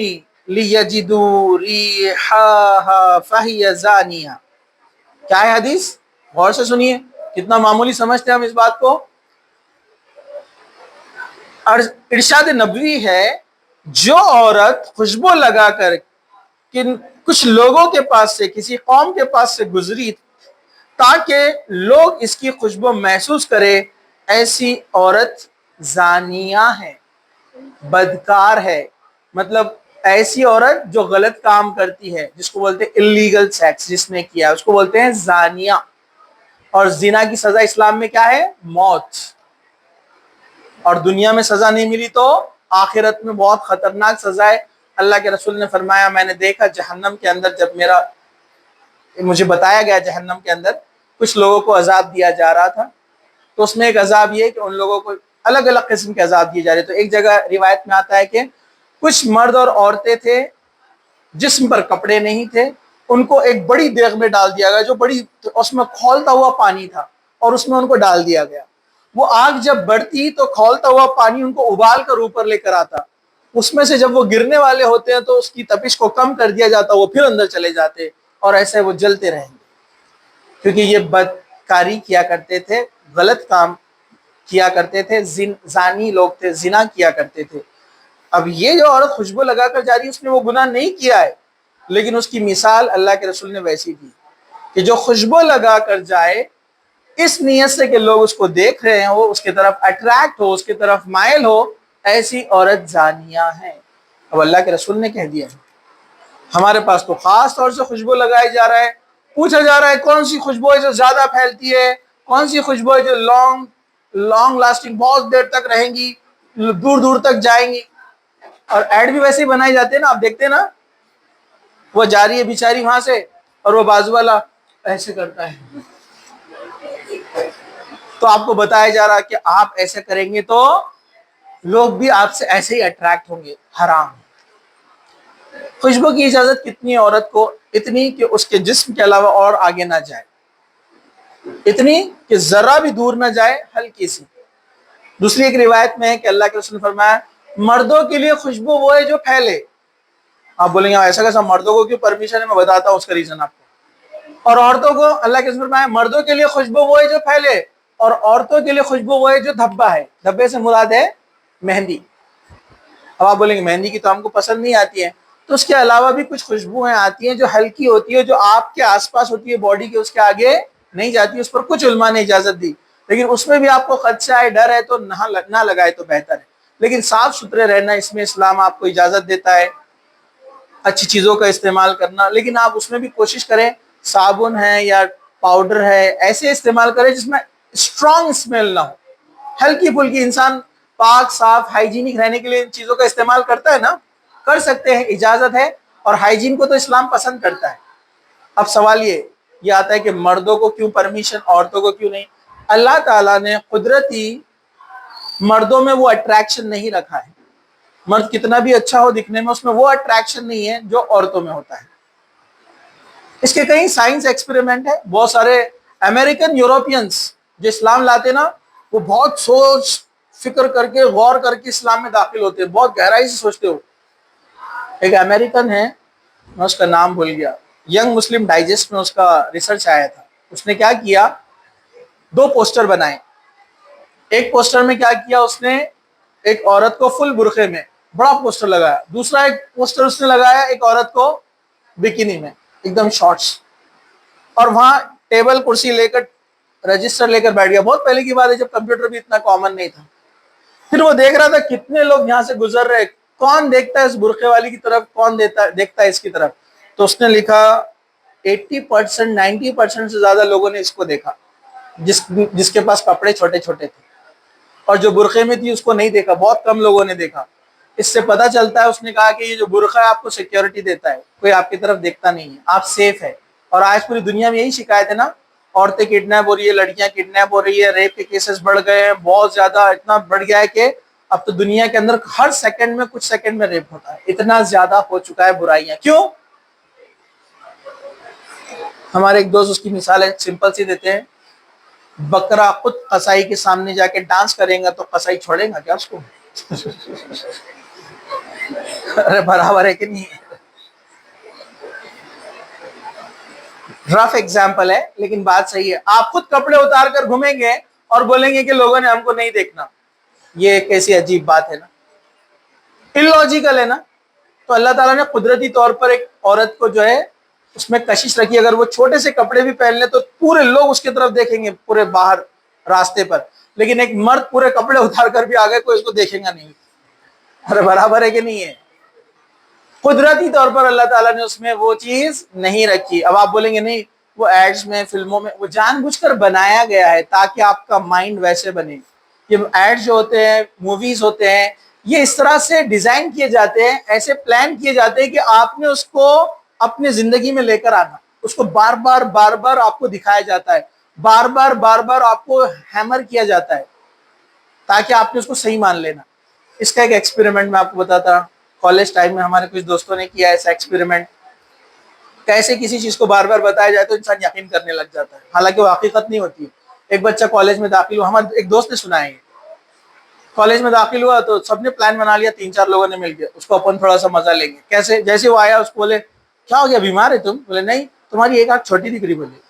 S1: لیجدوا ریحها فہی زانیہ. کیا ہے حدیث؟ غور سے سنیے, کتنا معمولی سمجھتے ہیں ہم اس بات کو. ارشاد نبوی ہے جو عورت خوشبو لگا کر کچھ لوگوں کے پاس سے کسی قوم کے پاس سے گزری تاکہ لوگ اس کی خوشبو محسوس کرے ایسی عورت زانیہ ہے، بدکار ہے. مطلب ایسی عورت جو غلط کام کرتی ہے جس کو بولتے ہیں اللیگل سیکس، جس نے کیا اس کو بولتے ہیں زانیہ. اور زنا کی سزا اسلام میں کیا ہے؟ موت. اور دنیا میں سزا نہیں ملی تو آخرت میں بہت خطرناک سزا ہے. اللہ کے رسول نے فرمایا میں نے دیکھا جہنم کے اندر جب مجھے بتایا گیا جہنم کے اندر کچھ لوگوں کو عذاب دیا جا رہا تھا، تو اس میں ایک عذاب یہ کہ ان لوگوں کو الگ الگ قسم کے عذاب دیے جا رہے. تو ایک جگہ روایت میں آتا ہے کہ کچھ مرد اور عورتیں تھے جسم پر کپڑے نہیں تھے، ان کو ایک بڑی دیگ میں ڈال دیا گیا جو اس میں کھولتا ہوا پانی تھا اور اس میں ان کو ڈال دیا گیا. وہ آگ جب بڑھتی تو کھولتا ہوا پانی ان کو ابال کر اوپر لے کر آتا، اس میں سے جب وہ گرنے والے ہوتے ہیں تو اس کی تپش کو کم کر دیا جاتا، وہ پھر اندر چلے جاتے اور ایسے وہ جلتے رہیں گے، کیونکہ یہ بدکاری کیا کرتے تھے، غلط کام کیا کرتے تھے، زانی لوگ تھے، زنا کیا کرتے تھے. اب یہ جو عورت خوشبو لگا کر جا رہی ہے اس نے وہ گناہ نہیں کیا ہے، لیکن اس کی مثال اللہ کے رسول نے ویسی دی کہ جو خوشبو لگا کر جائے اس نیت سے کہ لوگ اس کو دیکھ رہے ہو، اس کی طرف اٹریکٹ ہو، اس کی طرف مائل ہو، ایسی عورت زانیہ ہے. اب اللہ کے رسول نے کہہ دیا ہے. ہمارے پاس تو خاص طور سے خوشبو لگائی جا رہا ہے، پوچھا جا رہا ہے کون سی خوشبو ہے جو زیادہ پھیلتی ہے، کون سی خوشبو ہے جو لانگ لاسٹنگ بہت دیر تک رہیں گی، دور دور تک جائیں گی. اور ایڈ بھی ویسے ہی بنائی جاتے ہیں نا، آپ دیکھتے ہیں نا، وہ جا رہی ہے بیچاری وہاں سے اور وہ بازو والا ایسے کرتا ہے، تو آپ کو بتایا جا رہا کہ آپ ایسے کریں گے تو لوگ بھی آپ سے ایسے ہی اٹریکٹ ہوں گے. حرام. خوشبو کی اجازت کتنی عورت کو؟ اتنی کہ اس کے جسم کے علاوہ اور آگے نہ جائے، اتنی کہ ذرا بھی دور نہ جائے، ہلکی سی. دوسری ایک روایت میں ہے کہ اللہ کے رسول نے فرمایا مردوں کے لیے خوشبو وہ ہے جو پھیلے. آپ بولیں گے ایسا کیسا، مردوں کو کیوں پرمیشن ہے؟ میں بتاتا ہوں اس کا ریزن آپ کو. اور عورتوں کو اللہ کے رسول نے فرمایا مردوں کے لیے خوشبو وہ ہے جو پھیلے، اور عورتوں کے لیے خوشبو وہ ہے جو دھبا ہے. دھبے سے مراد ہے مہندی. اب آپ بولیں گے مہندی کی تو ہم کو پسند نہیں آتی ہے، تو اس کے علاوہ بھی کچھ خوشبوئیں آتی ہیں جو ہلکی ہوتی ہے، جو آپ کے آس پاس ہوتی ہے باڈی کے، اس کے آگے نہیں جاتی. اس پر کچھ علماء نے اجازت دی، لیکن اس میں بھی آپ کو خدشہ ہے، ڈر ہے، تو نہ لگائے تو بہتر ہے. لیکن صاف ستھرے رہنا اس میں اسلام آپ کو اجازت دیتا ہے، اچھی چیزوں کا استعمال کرنا. لیکن آپ اس میں بھی کوشش کریں صابن ہے یا پاؤڈر ہے ایسے استعمال کریں جس میں اسٹرانگ اسمیل نہ ہو. ہلکی پھلکی، انسان پاک صاف ہائیجینک رہنے کے لیے ان چیزوں کا استعمال کرتا ہے نا، کر سکتے ہیں، اجازت ہے. اور ہائیجین کو تو اسلام پسند کرتا ہے. اب سوال یہ آتا ہے کہ مردوں کو کیوں پرمیشن، عورتوں کو کیوں نہیں؟ اللہ تعالیٰ نے قدرتی مردوں میں وہ اٹریکشن نہیں رکھا ہے. مرد کتنا بھی اچھا ہو دکھنے میں، اس میں وہ اٹریکشن نہیں ہے جو عورتوں میں ہوتا ہے. اس کے کئی سائنس ایکسپیریمنٹ ہے. بہت سارے امریکن یورپینس جو اسلام لاتے نا، وہ بہت سوچ فکر کر کے غور کر کے اسلام میں داخل ہوتے ہیں، بہت گہرائی سے سوچتے ہو. ایک امریکن ہے، میں اس کا نام بھول گیا، ینگ مسلم ڈائجسٹ میں اس کا ریسرچ آیا تھا. اس نے کیا کیا، 2 پوسٹر بنائے. ایک پوسٹر میں کیا کیا اس نے، ایک عورت کو فل برقعے میں بڑا پوسٹر لگایا. دوسرا ایک پوسٹر اس نے لگایا ایک عورت کو بکینی میں ایک دم شارٹس، اور وہاں ٹیبل کرسی لے کر رجسٹر لے کر بیٹھ گیا. بہت پہلے کی بات ہے جب کمپیوٹر بھی اتنا کامن نہیں تھا. پھر وہ دیکھ رہا تھا کتنے لوگ یہاں سے گزر رہے، کون دیکھتا ہے اس برقعے والی کی طرف، کون دیکھتا ہے اس کی طرف. تو اس نے لکھا 80%، 90% سے زیادہ لوگوں نے اس کو دیکھا جس کے پاس کپڑے چھوٹے چھوٹے تھے، اور جو برقعے میں تھی اس کو نہیں دیکھا. بہت کم لوگوں نے دیکھا. اس سے پتہ چلتا ہے، اس نے کہا کہ یہ جو برقعہ ہے آپ کو سیکیورٹی دیتا ہے، کوئی آپ کی طرف دیکھتا نہیں ہے، آپ سیف ہے. اور آج پوری دنیا میں یہی شکایت ہے نا، عورتیں کڈنیپ ہو رہی ہے، لڑکیاں کڈنیپ ہو رہی ہے، ریپ کے کیسز بڑھ گئے ہیں بہت زیادہ. اتنا بڑھ گیا ہے کہ اب تو دنیا کے اندر ہر سیکنڈ میں کچھ سیکنڈ میں ریپ ہوتا ہے. اتنا زیادہ ہو چکا ہے برائیاں. کیوں؟ ہمارے ایک دوست اس کی مثال ہے سمپل سی دیتے ہیں. بکرا خود قصائی کے سامنے جا کے ڈانس کرے گا تو قصائی چھوڑے گا کیا اس کو؟ ارے برابر ہے کہ نہیں؟ رف ایگزامپل ہے لیکن بات صحیح ہے. آپ خود کپڑے اتار کر گھومیں گے اور بولیں گے کہ لوگوں نے ہم کو نہیں دیکھنا. یہ کیسی عجیب بات ہے نا, اللاجیکل ہے نا. تو اللہ تعالیٰ نے قدرتی طور پر ایک عورت کو جو ہے اس میں کشش رکھی, اگر وہ چھوٹے سے کپڑے بھی پہن لے تو پورے لوگ اس کی طرف دیکھیں گے پورے باہر راستے پر, لیکن ایک مرد پورے کپڑے اتار کر بھی آگے کوئی اس کو دیکھے گا نہیں. ارے برابر ہے کہ نہیں ہے؟ قدرتی طور پر اللہ تعالیٰ نے اس میں وہ چیز نہیں رکھی. اب آپ بولیں گے نہیں وہ ایڈز میں, فلموں میں, وہ جان بوجھ کر بنایا گیا ہے تاکہ آپ کا مائنڈ ویسے بنے. یہ ایڈز جو ہوتے ہیں, موویز ہوتے ہیں, یہ اس طرح سے ڈیزائن کیے جاتے ہیں, ایسے پلان کیے جاتے ہیں کہ آپ نے اس کو اپنی زندگی میں لے کر آنا, اس کو بار بار آپ کو دکھایا جاتا ہے, بار بار آپ کو ہیمر کیا جاتا ہے تاکہ آپ نے اس کو صحیح مان لینا. اس کا ایک ایکسپیریمنٹ میں آپ کو بتاتا ہوں. کالج ٹائم میں ہمارے کچھ دوستوں نے کیا ایسا ایکسپیریمنٹ. کیسے کسی چیز کو بار بتایا جائے تو انسان یقین کرنے لگ جاتا ہے, حالانکہ وہ حقیقت نہیں ہوتی. ایک بچہ کالج میں داخل ہوا, ہمارے ایک دوست نے سنا ہے, کالج میں داخل ہوا تو سب نے پلان بنا لیا, 3-4 لوگوں نے مل کے اس کو اپن تھوڑا سا مزہ لیں گے. کیسے, جیسے وہ آیا اس کو بولے کیا ہو گیا, بیمار ہے تم؟ بولے نہیں, تمہاری ایک آنکھ چھوٹی دکھ رہی. بولے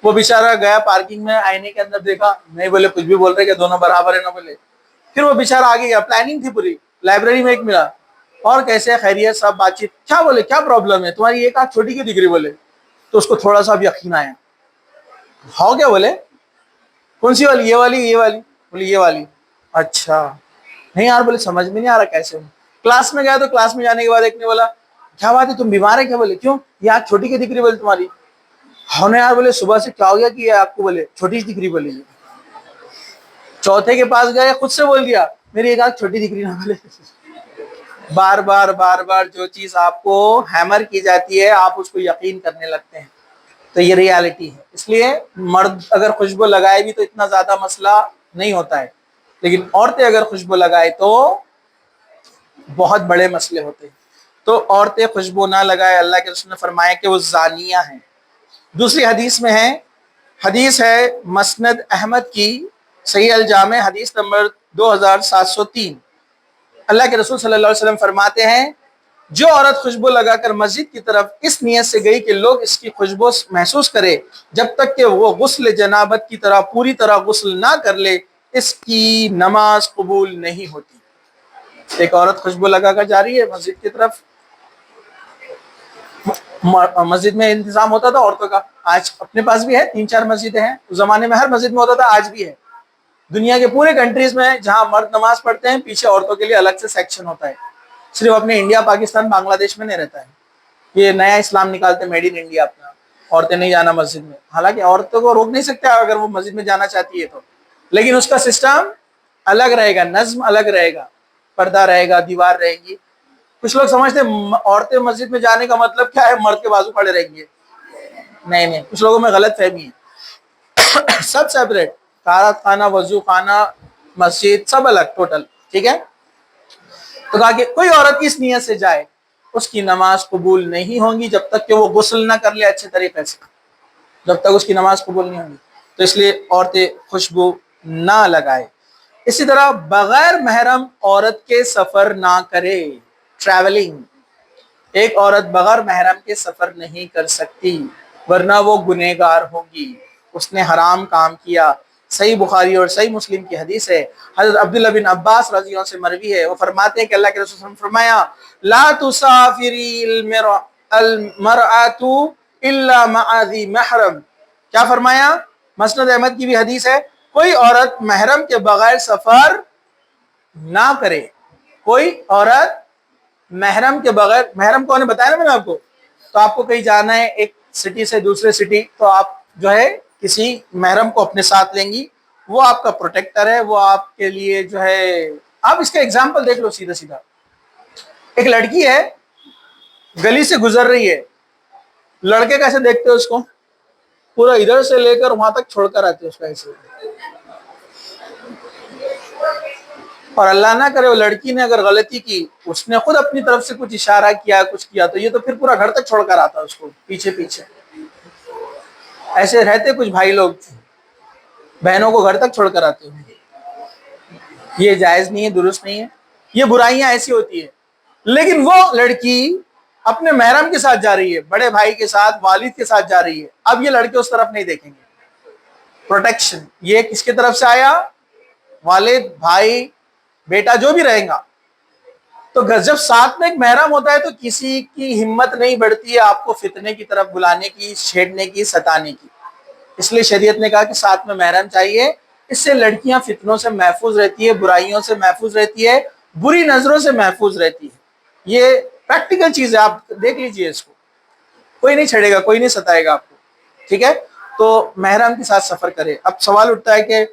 S1: وہ بیچارہ گیا پارکنگ میں, آئینے کے اندر دیکھا نہیں, بولے کچھ بھی بول رہے کہ دونوں برابر ہے نا. بولے پھر وہ بیچارہ آگے گیا, پلاننگ تھی پوری, لائبریری میں ایک ملا, اور کیسے خیریت سب بات چیت, کیا بولے کیا پرابلم ہے تمہاری ایک آنکھ چھوٹی کیوں دکھ رہی. بولے تو اس کو تھوڑا سا اب یقین آیا, ہاؤ کیا, بولے کون سی والی, یہ والی, یہ والی. بولے یہ والی. اچھا نہیں یار, بولے سمجھ میں نہیں آ رہا کیسے. کلاس میں گیا تو کلاس میں جانے کے بعد ایک نے بولا کیا بات ہے تم بیمار ہے کیا. بولے کیوں, یہ آنکھ چھوٹی کی دکھ رہی بولے تمہاری. ہاں نا یار, بولے صبح سے کیا ہو گیا کہ یہ آپ کو بولے چھوٹی دکھ رہی. بولے چوتھے کے پاس گئے, خود سے بول دیا میری ایک آنکھ چھوٹی دکھ رہی نا. بولے بار بار جو چیز آپ کو ہیمر کی جاتی ہے آپ اس کو یقین کرنے لگتے ہیں. تو یہ ریالٹی ہے. اس لیے مرد اگر خوشبو لگائے بھی تو اتنا زیادہ مسئلہ نہیں ہوتا ہے, لیکن عورتیں اگر خوشبو لگائے تو بہت بڑے مسئلے ہوتے ہیں. تو عورتیں خوشبو نہ لگائے, اللہ کے رسول نے فرمایا کہ وہ زانیہ ہیں. دوسری حدیث میں ہے, حدیث ہے مسند احمد کی, صحیح الجامع حدیث نمبر 2703. اللہ کے رسول صلی اللہ علیہ وسلم فرماتے ہیں جو عورت خوشبو لگا کر مسجد کی طرف اس نیت سے گئی کہ لوگ اس کی خوشبو محسوس کرے جب تک کہ وہ غسل جنابت کی طرح پوری طرح غسل نہ کر لے, اس کی نماز قبول نہیں ہوتی. ایک عورت خوشبو لگا کر جا رہی ہے مسجد کی طرف, مسجد میں انتظام ہوتا تھا عورتوں کا, آج اپنے پاس بھی ہے, 3-4 مسجدیں ہیں, اس زمانے میں ہر مسجد میں ہوتا تھا, آج بھی ہے. دنیا کے پورے کنٹریز میں جہاں مرد نماز پڑھتے ہیں پیچھے عورتوں کے لیے الگ سے سیکشن ہوتا ہے. صرف اپنے انڈیا, پاکستان, بنگلہ دیش میں نہیں رہتا ہے. یہ نیا اسلام نکالتے, میڈ ان انڈیا اپنا, عورتیں نہیں جانا مسجد میں. حالانکہ عورتوں کو روک نہیں سکتے اگر وہ مسجد میں جانا چاہتی ہے تو, لیکن اس کا سسٹم الگ رہے گا, نظم الگ رہے گا, پردہ رہے گا, دیوار رہے گی. کچھ لوگ سمجھتے ہیں عورتیں مسجد میں جانے کا مطلب کیا ہے, مرد کے بازو کھڑے رہیں گے. نہیں, کچھ لوگوں میں غلط فہمی ہے. سب سیپریٹ, طہارت خانہ, وضو خانہ, مسجد سب الگ ٹوٹل, ٹھیک ہے. تو کہا کہ کوئی عورت کی اس نیت سے جائے اس کی نماز قبول نہیں ہوگی جب تک کہ وہ غسل نہ کر لے اچھے طریقے سے, جب تک اس کی نماز قبول نہیں ہوگی. تو اس لیے عورتیں خوشبو نہ لگائے. اسی طرح بغیر محرم عورت کے سفر نہ کرے, ٹریولنگ. ایک عورت بغیر محرم کے سفر نہیں کر سکتی ورنہ وہ گنہگار ہوگی, اس نے حرام کام کیا. صحیح بخاری اور صحیح مسلم کی حدیث ہے, حضرت عبداللہ بن عباس رضی اللہ عنہ سے مروی ہے, وہ فرماتے ہیں کہ اللہ کے رسول صلی اللہ علیہ وسلم نے فرمایا لا تسافری المرأة الا مع ذی محرم. کیا فرمایا؟ مسند احمد کی بھی حدیث ہے, کوئی عورت محرم کے بغیر سفر نہ کرے. کوئی عورت محرم کے بغیر, محرم کون ہے بتایا نا میں نے آپ کو, تو آپ کو کہیں جانا ہے ایک سٹی سے دوسرے سٹی, تو آپ جو ہے کسی محرم کو اپنے ساتھ لیں گی, وہ آپ کا پروٹیکٹر ہے, وہ آپ کے لیے جو ہے. آپ اس کا ایگزامپل دیکھ لو سیدھا سیدھا. ایک لڑکی ہے گلی سے گزر رہی ہے, لڑکے کیسے دیکھتے ہو اس کو, پورا ادھر سے لے کر وہاں تک چھوڑ کر آتے اس کا ایسے. اور اللہ نہ کرے وہ لڑکی نے اگر غلطی کی, اس نے خود اپنی طرف سے کچھ اشارہ کیا, کچھ کیا, تو یہ تو پھر پورا گھر تک چھوڑ کر آتا اس کو پیچھے پیچھے. ایسے رہتے کچھ بھائی لوگ, بہنوں کو گھر تک چھوڑ کر آتے ہیں. یہ جائز نہیں ہے, درست نہیں ہے, یہ برائیاں ایسی ہوتی ہیں. لیکن وہ لڑکی اپنے محرم کے ساتھ جا رہی ہے, بڑے بھائی کے ساتھ, والد کے ساتھ جا رہی ہے, اب یہ لڑکے اس طرف نہیں دیکھیں گے. پروٹیکشن یہ کس کی طرف سے آیا, والد, بھائی, بیٹا جو بھی رہے گا. تو جب ساتھ میں ایک محرم ہوتا ہے تو کسی کی ہمت نہیں بڑھتی ہے آپ کو فتنے کی طرف بلانے کی، چھیڑنے کی، ستانے کی. اس لیے شریعت نے کہا کہ ساتھ میں محرم چاہیے. اس سے لڑکیاں فتنوں سے محفوظ رہتی ہے، برائیوں سے محفوظ رہتی ہے، بری نظروں سے محفوظ رہتی ہے. یہ پریکٹیکل چیز ہے، آپ دیکھ لیجئے اس کو. کوئی نہیں چھڑے گا، کوئی نہیں ستائے گا آپ کو. ٹھیک ہے، تو محرم کے ساتھ سفر کرے. اب سوال اٹھتا ہے کہ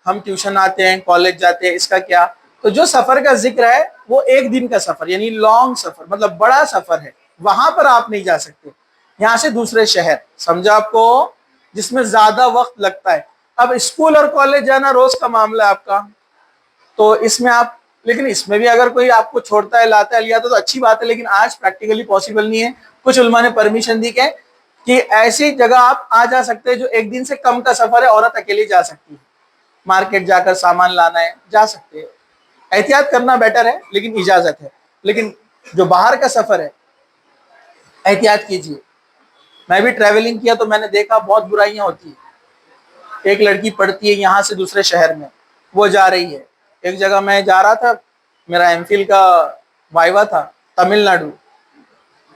S1: ہم ٹیوشن آتے ہیں، کالج جاتے ہیں، اس کا کیا؟ تو جو سفر کا ذکر ہے وہ ایک دن کا سفر، یعنی لانگ سفر، مطلب بڑا سفر ہے. وہاں پر آپ نہیں جا سکتے، یہاں سے دوسرے شہر، سمجھا آپ کو، جس میں زیادہ وقت لگتا ہے. اب اسکول اور کالج جانا روز کا معاملہ ہے آپ کا، تو اس میں آپ، لیکن اس میں بھی اگر کوئی آپ کو چھوڑتا ہے، لاتا ہے، لیا تو اچھی بات ہے، لیکن آج پریکٹیکلی پاسبل نہیں ہے. کچھ علماء نے پرمیشن دی کہ ایسی جگہ آپ آ جا سکتے ہیں جو ایک دن سے کم کا سفر ہے، عورت اکیلی جا سکتی ہے. مارکیٹ جا کر سامان لانا ہے، جا سکتے ہیں. احتیاط کرنا بیٹر ہے لیکن اجازت ہے. لیکن جو باہر کا سفر ہے احتیاط کیجیے. میں بھی ٹریولنگ کیا تو میں نے دیکھا بہت برائیاں ہوتی ہیں. ایک لڑکی پڑھتی ہے یہاں سے دوسرے شہر میں، وہ جا رہی ہے. ایک جگہ میں جا رہا تھا، میرا ایم فل کا وائوا تھا، تمل ناڈو.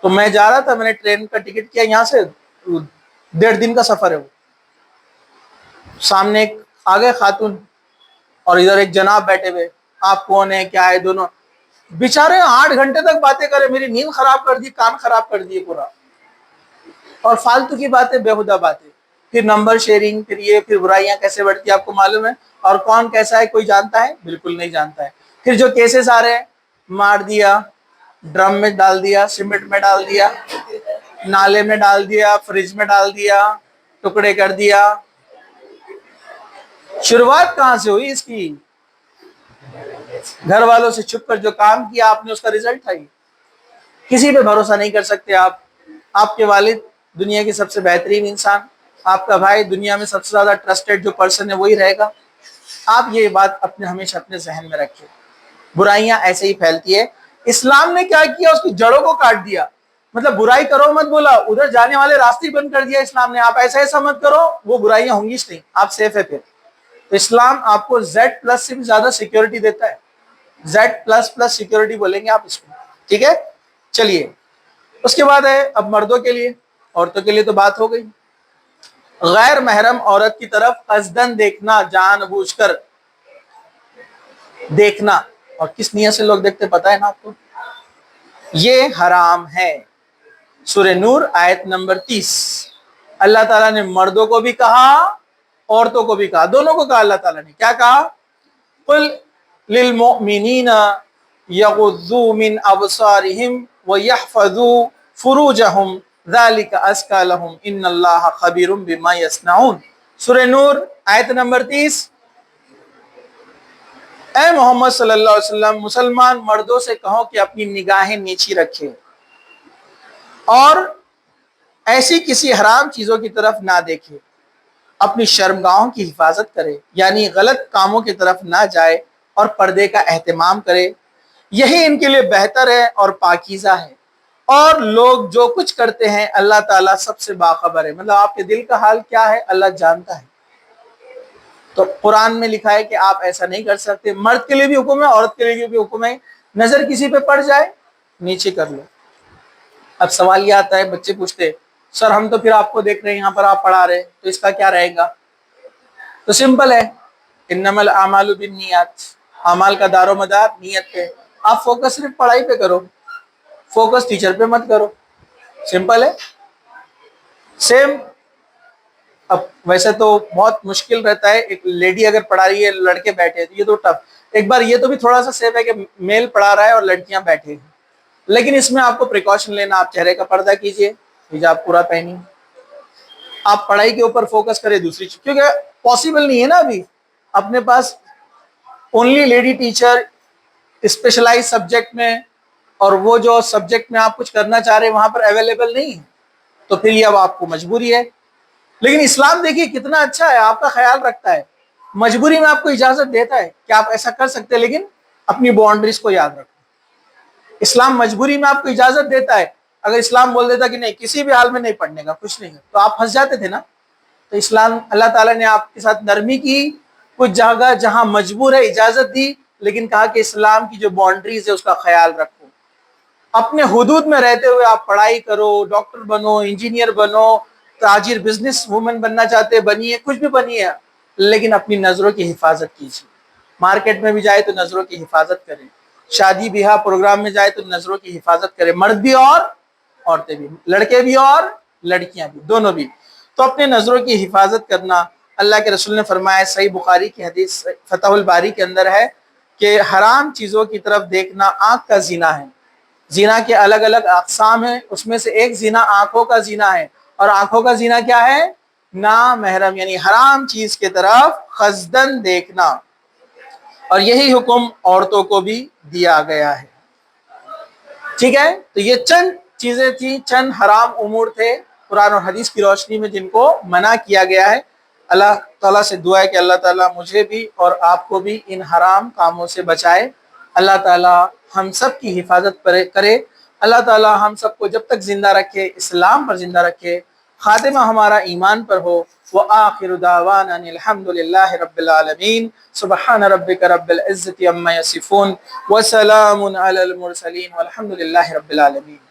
S1: تو میں جا رہا تھا، میں نے ٹرین کا ٹکٹ کیا، یہاں سے 1.5 دن کا سفر ہے. وہ سامنے ایک آگے خاتون اور ادھر ایک جناب بیٹھے ہوئے. آپ کون ہیں، کیا ہے؟ دونوں بیچارے 8 گھنٹے تک باتیں کرے، میری نیند خراب کر دی، کان خراب کر دیے پورا. اور فالتو کی باتیں، بےہودہ باتیں. پھر نمبر شیئرنگ، پھر برائیاں کیسے بڑھتی ہیں آپ کو معلوم ہے. اور کون کیسا ہے کوئی جانتا ہے؟ بالکل نہیں جانتا ہے. پھر جو کیسز آ رہے ہیں، مار دیا، ڈرم میں ڈال دیا، سیمنٹ میں ڈال دیا، نالے میں ڈال دیا، فریج میں ڈال دیا، ٹکڑے کر دیا. شروعات کہاں سے ہوئی اس کی؟ گھر والوں سے چھپ کر جو کام کیا آپ نے، اس کا رزلٹ تھا یہ. کسی پہ بھروسہ نہیں کر سکتے آپ. آپ کے والد دنیا کے سب سے بہترین انسان، آپ کا بھائی دنیا میں سب سے زیادہ ٹرسٹڈ جو پرسن ہے وہی رہے گا. آپ یہ بات ہمیشہ اپنے ذہن میں رکھیں. برائیاں ایسے ہی پھیلتی ہے. اسلام نے کیا کیا؟ اس کی جڑوں کو کاٹ دیا. مطلب برائی کرو مت بولا، ادھر جانے والے راستے بند کر دیا اسلام نے. آپ ایسا مت کرو، وہ برائیاں ہوں گی نہیں، آپ سیف ہے. پھر تو اسلام آپ کو Z+ سے بھی زیادہ سیکیورٹی دیتا ہے. Z++ سیکیورٹی بولیں گے آپ اس کو. ٹھیک ہے، چلیے. اس کے بعد ہے اب مردوں کے لیے. عورتوں کے لیے تو بات ہو گئی. غیر محرم عورت کی طرف قصدن دیکھنا، جان بوجھ کر دیکھنا. اور کس نیت سے لوگ دیکھتے پتہ ہے نا آپ کو؟ یہ حرام ہے. سورہ نور آیت نمبر 30. اللہ تعالیٰ نے مردوں کو بھی کہا، عورتوں کو بھی کہا، دونوں کو کہا. اللہ تعالیٰ نے کیا کہا؟ قل للمؤمنین یغضوا من ابصارہم ویحفظوا فروجہم ذالک ازکی لہم ان اللہ خبیر بما یصنعون. سورہ نور آیت نمبر 30. اے محمد صلی اللہ علیہ وسلم، مسلمان مردوں سے کہو کہ اپنی نگاہیں نیچی رکھے اور ایسی کسی حرام چیزوں کی طرف نہ دیکھے. اپنی شرمگاہوں کی حفاظت کرے، یعنی غلط کاموں کی طرف نہ جائے اور پردے کا اہتمام کرے. یہی ان کے لیے بہتر ہے اور پاکیزہ ہے. اور لوگ جو کچھ کرتے ہیں اللہ تعالیٰ سب سے باخبر ہے. مطلب آپ کے دل کا حال کیا ہے اللہ جانتا ہے. تو قرآن میں لکھا ہے کہ آپ ایسا نہیں کر سکتے. مرد کے لیے بھی حکم ہے، عورت کے لیے بھی حکم ہے. نظر کسی پہ پڑ جائے نیچے کر لو. اب سوال یہ آتا ہے، بچے پوچھتے سر ہم تو پھر آپ کو دیکھ رہے ہیں، یہاں پر آپ پڑھا رہے، تو اس کا کیا رہے گا؟ تو سمپل ہے، انما الاعمال بالنیات. اعمال کا دار و مدار نیت پہ. آپ فوکس صرف پڑھائی پہ کرو، فوکس ٹیچر پہ مت کرو. سمپل ہے. سیم. اب ویسے تو بہت مشکل رہتا ہے، ایک لیڈی اگر پڑھا رہی ہے، لڑکے بیٹھے ہیں، یہ تو ٹف. ایک بار یہ تو بھی تھوڑا سا سیف ہے کہ میل پڑھا رہا ہے اور لڑکیاں بیٹھے ہیں، لیکن اس میں آپ کو پریکاشن لینا. آپ چہرے کا پردہ کیجئے، حجاب پورا پہنی. آپ پڑھائی کے اوپر فوکس کریں دوسری چیز، کیونکہ پاسبل نہیں ہے نا ابھی اپنے پاس only lady teacher specialise subject میں، اور وہ جو سبجیکٹ میں آپ کچھ کرنا چاہ رہے ہیں وہاں پر اویلیبل نہیں ہے. تو پھر یہ اب آپ کو مجبوری ہے. لیکن اسلام دیکھیے کتنا اچھا ہے، آپ کا خیال رکھتا ہے. مجبوری میں آپ کو اجازت دیتا ہے کہ آپ ایسا کر سکتے ہیں، لیکن اپنی باؤنڈریز کو یاد رکھیں. اسلام مجبوری میں آپ کو اجازت دیتا ہے. اگر اسلام بول دیتا کہ نہیں کسی بھی حال میں نہیں پڑھنے کا، کچھ نہیں ہے، تو آپ پھنس جاتے تھے نا. تو اسلام، اللہ تعالیٰ نے آپ کے ساتھ نرمی کی. کچھ جگہ جہاں مجبور ہے اجازت دی، لیکن کہا کہ اسلام کی جو باؤنڈریز ہے اس کا خیال رکھو، اپنے حدود میں رہتے ہوئے آپ پڑھائی کرو، ڈاکٹر بنو، انجینئر بنو، تاجر بزنس وومن بننا چاہتے بنیے، کچھ بھی بنیے، لیکن اپنی نظروں کی حفاظت کیجیے۔ مارکیٹ میں بھی جائے تو نظروں کی حفاظت کریں، شادی بیاہ پروگرام میں جائے تو نظروں کی حفاظت کریں، مرد بھی اور عورتیں بھی، لڑکے بھی اور لڑکیاں بھی، دونوں بھی۔ تو اپنے نظروں کی حفاظت کرنا، اللہ کے رسول نے فرمایا، صحیح بخاری کی حدیث فتح الباری کے اندر ہے کہ حرام چیزوں کی طرف دیکھنا آنکھ کا زنا ہے۔ زنا کے الگ الگ اقسام ہیں، اس میں سے ایک زنا آنکھوں کا زنا ہے، اور آنکھوں کا زنا کیا ہے؟ نامحرم، یعنی حرام چیز کی طرف قصدن دیکھنا، اور یہی حکم عورتوں کو بھی دیا گیا ہے۔ ٹھیک ہے، تو یہ چند چیزیں تھیں، چند حرام امور تھے قرآن اور حدیث کی روشنی میں جن کو منع کیا گیا ہے۔ اللہ تعالیٰ سے دعا ہے کہ اللہ تعالیٰ مجھے بھی اور آپ کو بھی ان حرام کاموں سے بچائے۔ اللہ تعالیٰ ہم سب کی حفاظت کرے۔ اللہ تعالیٰ ہم سب کو جب تک زندہ رکھے اسلام پر زندہ رکھے، خاتمہ ہمارا ایمان پر ہو۔ وآخر دعوانا ان الحمد للہ رب العالمین۔ سبحان ربک رب العزة عما یصفون وسلام علی المرسلین والحمد للہ رب العالمین۔